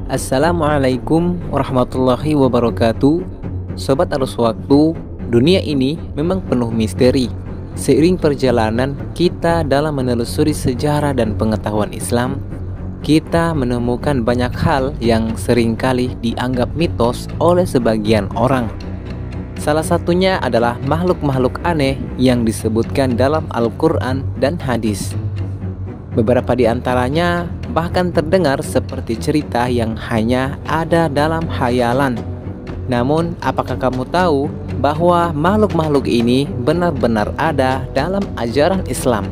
Assalamualaikum warahmatullahi wabarakatuh. Sobat Arus Waktu, dunia ini memang penuh misteri. Seiring perjalanan kita dalam menelusuri sejarah dan pengetahuan Islam, kita menemukan banyak hal yang seringkali dianggap mitos oleh sebagian orang. Salah satunya adalah makhluk-makhluk aneh yang disebutkan dalam Al-Quran dan hadis. Beberapa di antaranya bahkan terdengar seperti cerita yang hanya ada dalam khayalan. Namun, apakah kamu tahu bahwa makhluk-makhluk ini benar-benar ada dalam ajaran Islam?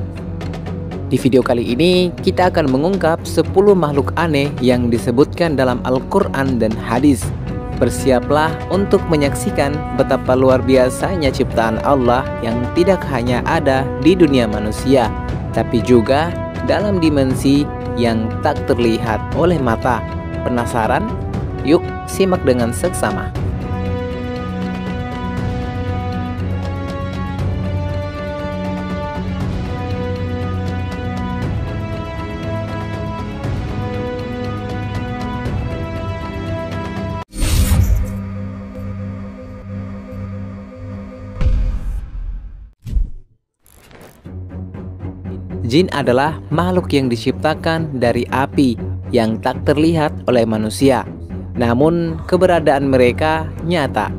Di video kali ini, kita akan mengungkap 10 makhluk aneh yang disebutkan dalam Al-Quran dan hadis. Bersiaplah untuk menyaksikan betapa luar biasanya ciptaan Allah yang tidak hanya ada di dunia manusia, tapi juga dalam dimensi yang tak terlihat oleh mata. Penasaran? Yuk simak dengan seksama. Jin adalah makhluk yang diciptakan dari api yang tak terlihat oleh manusia. Namun keberadaan mereka nyata.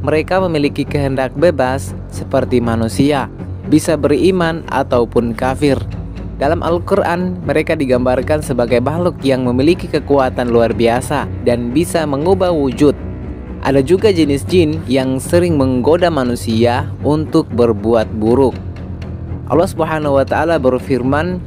Mereka memiliki kehendak bebas seperti manusia, bisa beriman ataupun kafir. Dalam Al-Quran, mereka digambarkan sebagai makhluk yang memiliki kekuatan luar biasa dan bisa mengubah wujud. Ada juga jenis jin yang sering menggoda manusia untuk berbuat buruk. Allah Subhanahu wa Ta'ala berfirman,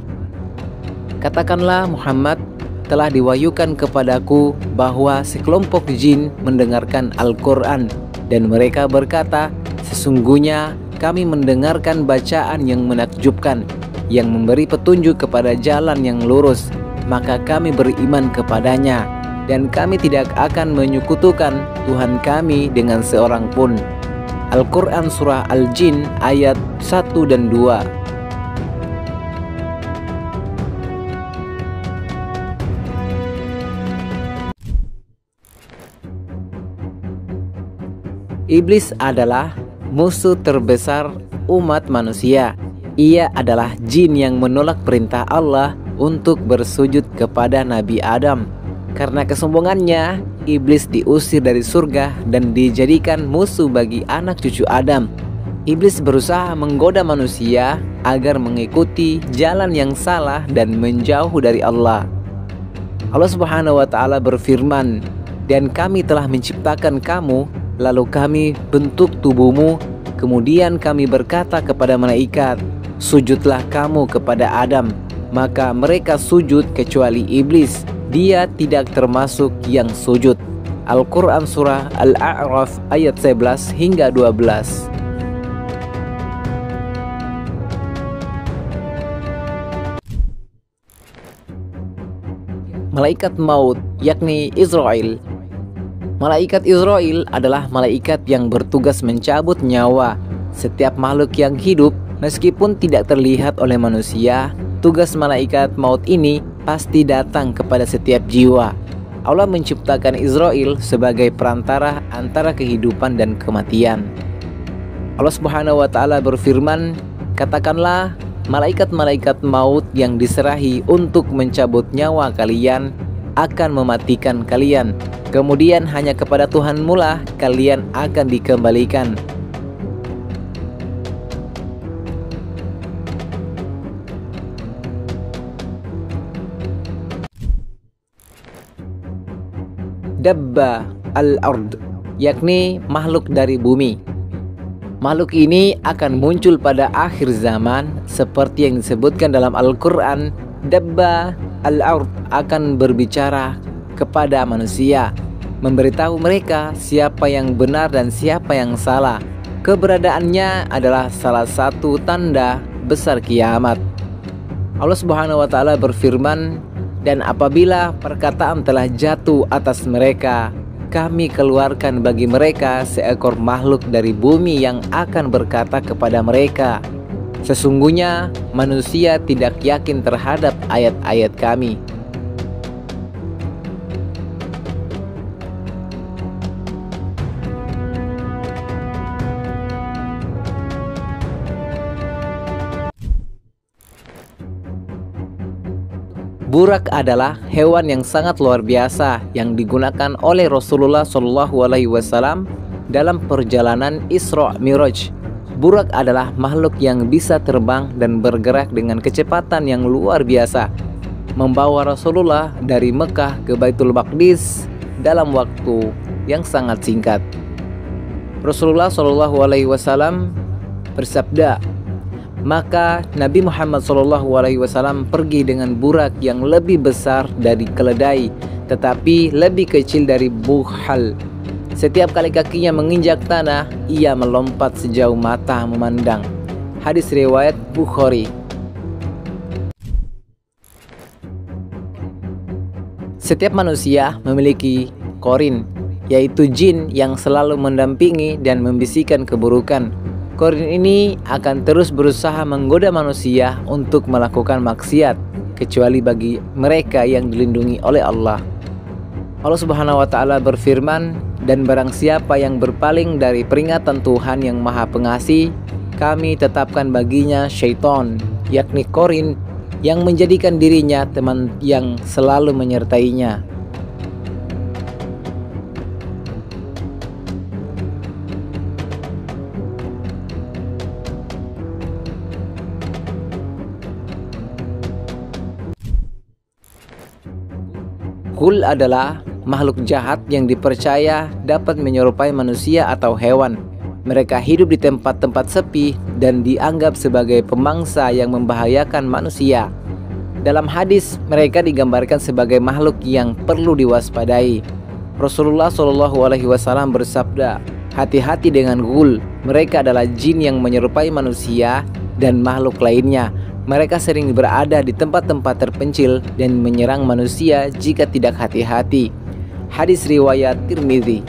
"Katakanlah Muhammad, telah diwahyukan kepadaku bahwa sekelompok jin mendengarkan Al-Quran dan mereka berkata, sesungguhnya kami mendengarkan bacaan yang menakjubkan yang memberi petunjuk kepada jalan yang lurus, maka kami beriman kepadanya dan kami tidak akan menyekutukan Tuhan kami dengan seorang pun." Al-Quran Surah Al-Jin ayat 1 dan 2. Iblis adalah musuh terbesar umat manusia. Ia adalah jin yang menolak perintah Allah untuk bersujud kepada Nabi Adam. Karena kesombongannya, iblis diusir dari surga dan dijadikan musuh bagi anak cucu Adam. Iblis berusaha menggoda manusia agar mengikuti jalan yang salah dan menjauh dari Allah. Allah Subhanahu wa Ta'ala berfirman, "Dan kami telah menciptakan kamu, lalu kami bentuk tubuhmu, kemudian kami berkata kepada malaikat, sujudlah kamu kepada Adam. Maka mereka sujud kecuali iblis. Dia tidak termasuk yang sujud." Al-Quran Surah Al-A'raf ayat 11 hingga 12. Malaikat maut, yakni Israel. Malaikat Israel adalah malaikat yang bertugas mencabut nyawa setiap makhluk yang hidup meskipun tidak terlihat oleh manusia. Tugas malaikat maut ini pasti datang kepada setiap jiwa. Allah menciptakan Israel sebagai perantara antara kehidupan dan kematian. Allah Subhanahu wa Ta'ala berfirman, "Katakanlah, malaikat-malaikat maut yang diserahi untuk mencabut nyawa kalian akan mematikan kalian. Kemudian hanya kepada Tuhanmu lah kalian akan dikembalikan." Dabba al-ard, yakni makhluk dari bumi. Makhluk ini akan muncul pada akhir zaman seperti yang disebutkan dalam Al-Quran. Dabba al-ard akan berbicara kepada manusia, memberitahu mereka siapa yang benar dan siapa yang salah. Keberadaannya adalah salah satu tanda besar kiamat. Allah Subhanahu wa Ta'ala berfirman, "Dan apabila perkataan telah jatuh atas mereka, kami keluarkan bagi mereka seekor makhluk dari bumi yang akan berkata kepada mereka, sesungguhnya manusia tidak yakin terhadap ayat-ayat kami." Burak adalah hewan yang sangat luar biasa yang digunakan oleh Rasulullah SAW dalam perjalanan Isra Miraj. Burak adalah makhluk yang bisa terbang dan bergerak dengan kecepatan yang luar biasa, membawa Rasulullah dari Mekah ke Baitul Maqdis dalam waktu yang sangat singkat. Rasulullah SAW bersabda, maka Nabi Muhammad SAW pergi dengan burak yang lebih besar dari keledai, tetapi lebih kecil dari buhal. Setiap kali kakinya menginjak tanah, ia melompat sejauh mata memandang. Hadis riwayat Bukhari. Setiap manusia memiliki korin, yaitu jin yang selalu mendampingi dan membisikkan keburukan. Korin ini akan terus berusaha menggoda manusia untuk melakukan maksiat, kecuali bagi mereka yang dilindungi oleh Allah. Allah Subhanahu wa Ta'ala berfirman, dan barang siapa yang berpaling dari peringatan Tuhan yang Maha Pengasih, kami tetapkan baginya syaitan, yakni korin, yang menjadikan dirinya teman yang selalu menyertainya. Ghul adalah makhluk jahat yang dipercaya dapat menyerupai manusia atau hewan. Mereka hidup di tempat-tempat sepi dan dianggap sebagai pemangsa yang membahayakan manusia. Dalam hadis, mereka digambarkan sebagai makhluk yang perlu diwaspadai. Rasulullah SAW bersabda, hati-hati dengan ghul, mereka adalah jin yang menyerupai manusia dan makhluk lainnya. Mereka sering berada di tempat-tempat terpencil dan menyerang manusia jika tidak hati-hati. Hadis riwayat Tirmidzi.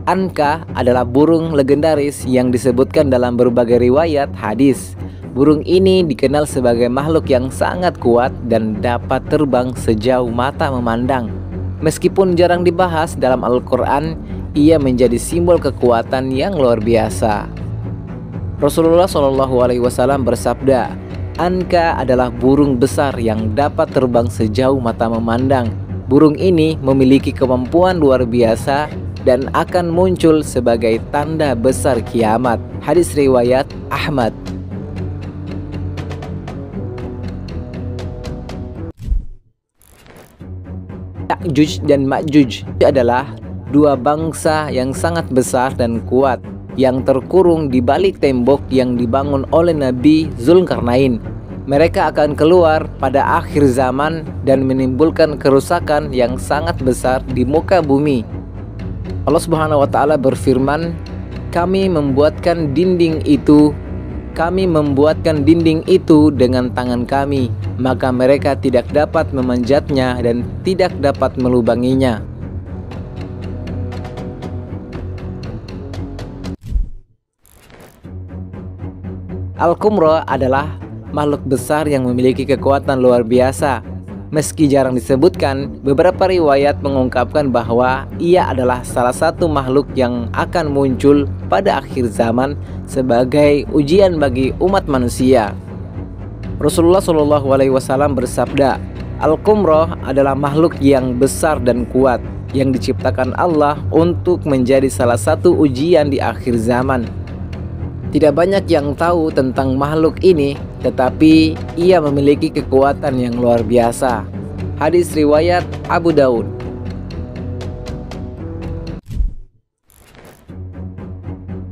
Anka adalah burung legendaris yang disebutkan dalam berbagai riwayat hadis. Burung ini dikenal sebagai makhluk yang sangat kuat dan dapat terbang sejauh mata memandang. Meskipun jarang dibahas dalam Al-Quran, ia menjadi simbol kekuatan yang luar biasa. Rasulullah SAW bersabda, Anka adalah burung besar yang dapat terbang sejauh mata memandang. Burung ini memiliki kemampuan luar biasa dan akan muncul sebagai tanda besar kiamat. Hadis riwayat Ahmad. Ya'juj dan Ma'juj adalah dua bangsa yang sangat besar dan kuat yang terkurung di balik tembok yang dibangun oleh Nabi Zulkarnain. Mereka akan keluar pada akhir zaman dan menimbulkan kerusakan yang sangat besar di muka bumi. Allah Subhanahu wa Ta'ala berfirman, kami membuatkan dinding itu dengan tangan kami, maka mereka tidak dapat memanjatnya dan tidak dapat melubanginya. Al-Qumra adalah makhluk besar yang memiliki kekuatan luar biasa. Meski jarang disebutkan, beberapa riwayat mengungkapkan bahwa ia adalah salah satu makhluk yang akan muncul pada akhir zaman sebagai ujian bagi umat manusia. Rasulullah SAW bersabda, Al-Qumra adalah makhluk yang besar dan kuat yang diciptakan Allah untuk menjadi salah satu ujian di akhir zaman. Tidak banyak yang tahu tentang makhluk ini, tetapi ia memiliki kekuatan yang luar biasa. Hadis riwayat Abu Daud.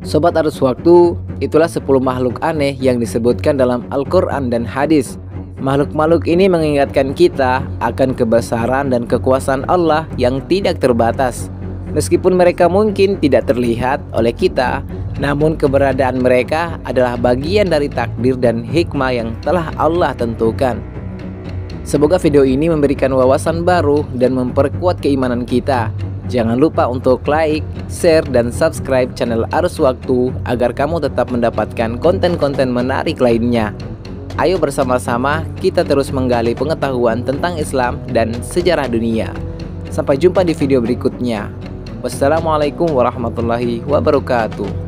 Sobat Arus Waktu, itulah 10 makhluk aneh yang disebutkan dalam Al-Quran dan hadis. Makhluk-makhluk ini mengingatkan kita akan kebesaran dan kekuasaan Allah yang tidak terbatas. Meskipun mereka mungkin tidak terlihat oleh kita, namun keberadaan mereka adalah bagian dari takdir dan hikmah yang telah Allah tentukan. Semoga video ini memberikan wawasan baru dan memperkuat keimanan kita. Jangan lupa untuk like, share, dan subscribe channel Arus Waktu agar kamu tetap mendapatkan konten-konten menarik lainnya. Ayo bersama-sama kita terus menggali pengetahuan tentang Islam dan sejarah dunia. Sampai jumpa di video berikutnya. Wassalamualaikum warahmatullahi wabarakatuh.